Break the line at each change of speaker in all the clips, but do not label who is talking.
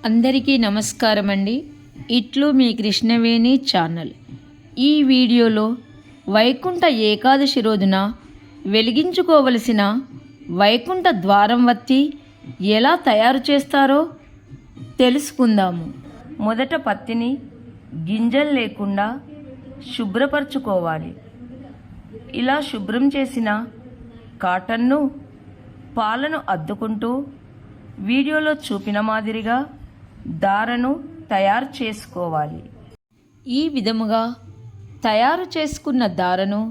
అందరికీ నమస్కారం అండి. ఇట్లు మీ కృష్ణవేణి ఛానల్. ఈ వీడియోలో వైకుంఠ ఏకాదశి రోజున వెలిగించుకోవలసిన వైకుంఠ ద్వారం వత్తి ఎలా తయారు చేస్తారో తెలుసుకుందాము. మొదట పత్తిని గింజలు లేకుండా శుభ్రపరచుకోవాలి. ఇలా శుభ్రం చేసిన కాటన్ను పాలను అద్దుకుంటూ వీడియోలో చూపిన మాదిరిగా దారను తయారు చేసుకోవాలి. ఈ విధముగా తయారు చేసుకున్న దారను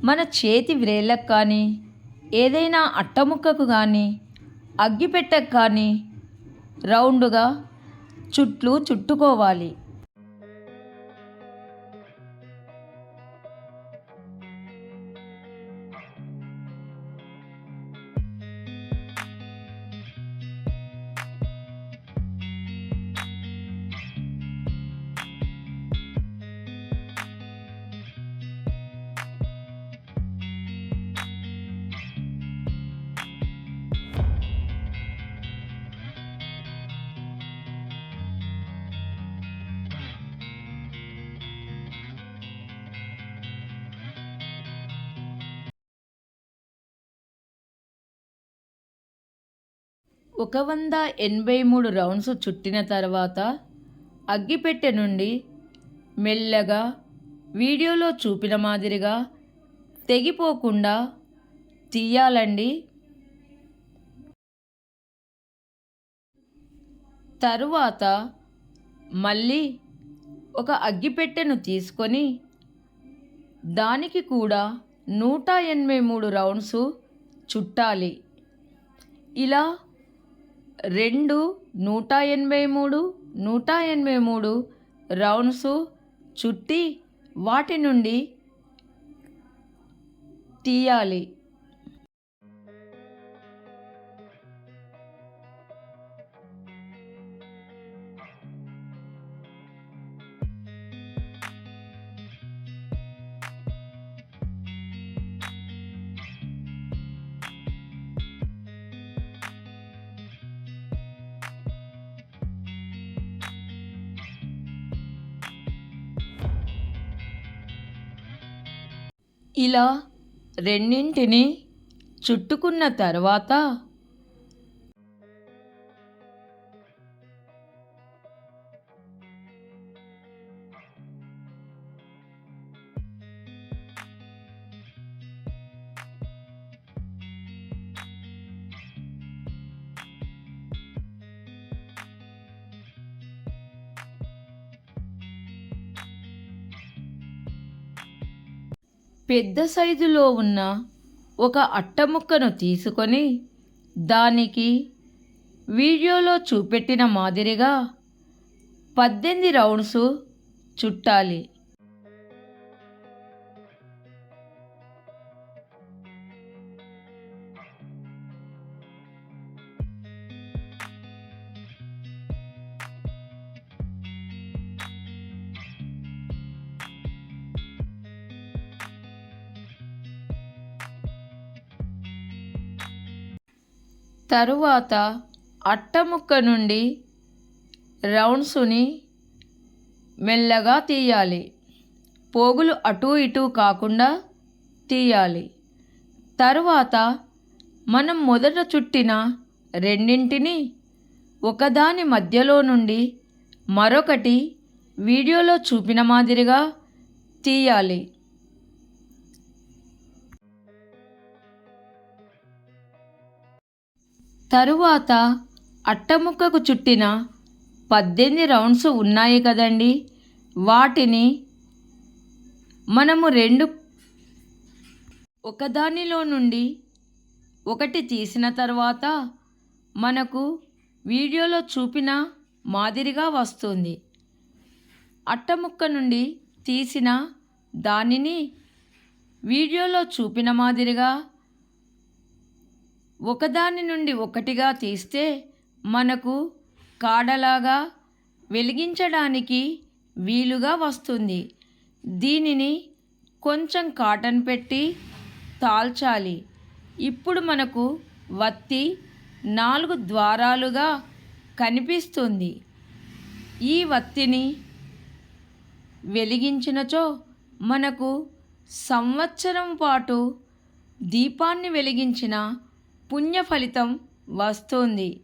మన చేతి వ్రేళ్ళకు కానీ ఏదైనా అట్టముక్కకు కానీ అగ్గిపెట్టకు కానీ రౌండ్గా చుట్టుకోవాలి. ఒక 183 రౌండ్స్ చుట్టిన తర్వాత అగ్గిపెట్టె నుండి మెల్లగా వీడియోలో చూపిన మాదిరిగా తెగిపోకుండా తీయాలండి. తరువాత మళ్ళీ ఒక అగ్గిపెట్టెను తీసుకొని దానికి కూడా 183 రౌండ్స్ చుట్టాలి. ఇలా 183 రౌండ్స్ చుట్టి వాటి నుండి తీయాలి. ఇలా రెండింటిని చుట్టుకున్న తర్వాత పెద్ద సైజులో ఉన్న ఒక అట్టముక్కను తీసుకొని దానికి వీడియోలో చూపెట్టిన మాదిరిగా 18 రౌండ్స్ చుట్టాలి. తరువాత అట్టముక్క నుండి రౌండ్స్ని మెల్లగా తీయాలి. పోగులు అటు ఇటు కాకుండా తీయాలి. తరువాత మనం మొదట చుట్టిన రెండింటిని ఒకదాని మధ్యలో నుండి మరొకటి వీడియోలో చూపిన మాదిరిగా తీయాలి. తరువాత అట్టముక్కకు చుట్టిన 18 రౌండ్స్ ఉన్నాయి కదండి, వాటిని మనము ఒకదానిలో నుండి ఒకటి తీసిన తర్వాత మనకు వీడియోలో చూపిన మాదిరిగా వస్తుంది. అట్టముక్క నుండి తీసిన దానిని వీడియోలో చూపిన మాదిరిగా ఒకదాని నుండి ఒకటిగా తీస్తే మనకు కాడలాగా వెలిగించడానికి వీలుగా వస్తుంది. దీనిని కొంచెం కాటన్ పెట్టి తాల్చాలి. ఇప్పుడు మనకు వత్తి 4 ద్వారాలుగా కనిపిస్తుంది. ఈ వత్తిని వెలిగించినచో మనకు సంవత్సరం పాటు దీపాన్ని వెలిగించిన పుణ్య ఫలితం వస్తుంది.